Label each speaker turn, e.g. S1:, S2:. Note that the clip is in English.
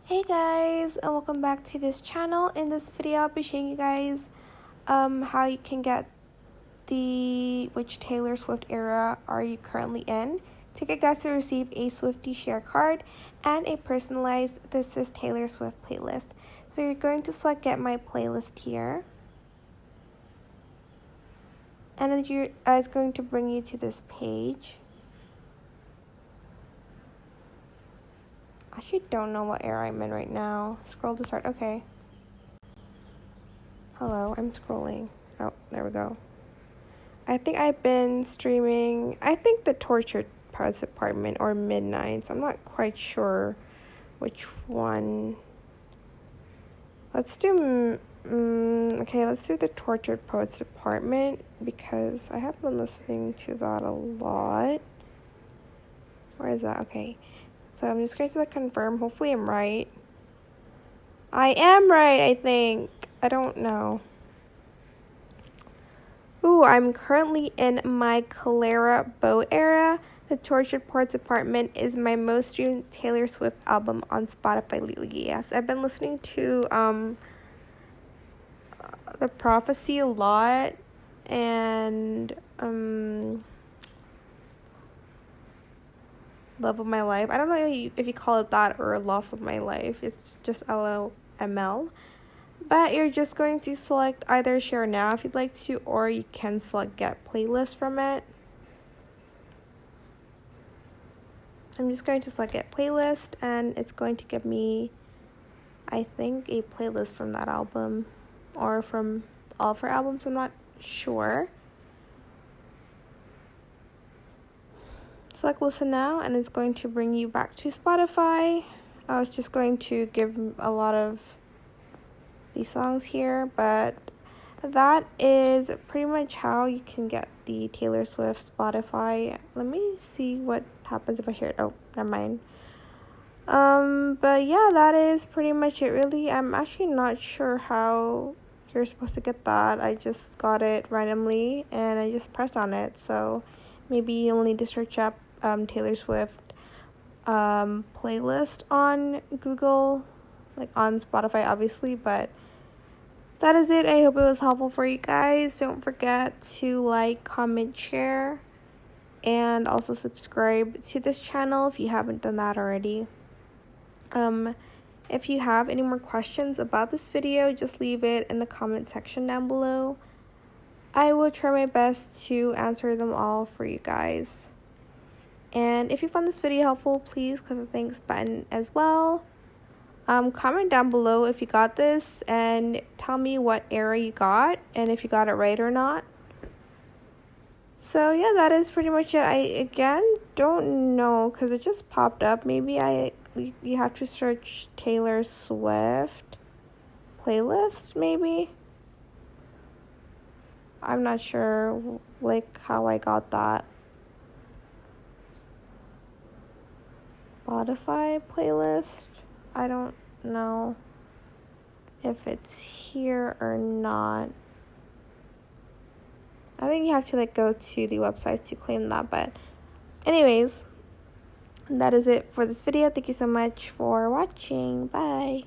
S1: Hey guys, and welcome back to this channel. In this video I'll be showing you guys how you can get which Taylor Swift era are you currently in. Take a guess to receive a Swiftie share card and a personalized This Is Taylor Swift playlist. So you're going to select Get My Playlist here, and then it's going to bring you to this page. I actually don't know what era I'm in right now. Scroll to start. Okay. Hello, I'm scrolling. Oh, there we go. I think I've been streaming, the Tortured Poets Department or Midnights. I'm not quite sure which one. Let's do, let's do the Tortured Poets Department because I have been listening to that a lot. Where is that? Okay. So I'm just going to confirm. Hopefully I'm right. I am right, I think. I don't know. Ooh, I'm currently in my Clara Bow era. The Tortured Poets Department is my most streamed Taylor Swift album on Spotify lately. Yes, I've been listening to The Prophecy a lot, and Love of My Life. I don't know if you call it that or Loss of My Life. It's just LOML. But you're just going to select either share now if you'd like to, or you can select get playlist from it. I'm just going to select get playlist, and it's going to give me, I think, a playlist from that album or from all of her albums. I'm not sure. Select listen now, and it's going to bring you back to Spotify. I was just going to give a lot of these songs here, but that is pretty much how you can get the Taylor Swift Spotify. Let me see what happens if I share it. Oh, never mind. But yeah, that is pretty much it, really. I'm actually not sure how you're supposed to get that. I just got it randomly and I just pressed on it. So maybe you'll need to search up Taylor Swift playlist on Google, like on Spotify, obviously, but that is it. I hope it was helpful for you guys. Don't forget to like, comment, share, and also subscribe to this channel if you haven't done that already. If you have any more questions about this video, just leave it in the comment section down below. I will try my best to answer them all for you guys. And if you found this video helpful, please click the thanks button as well. Comment down below if you got this and tell me what era you got and if you got it right or not. So yeah, that is pretty much it. I again don't know because it just popped up. Maybe you have to search Taylor Swift playlist, maybe. I'm not sure like how I got that. Spotify playlist. I don't know if it's here or not. I think you have to like go to the website to claim that, but anyways, that is it for this video. Thank you so much for watching. Bye.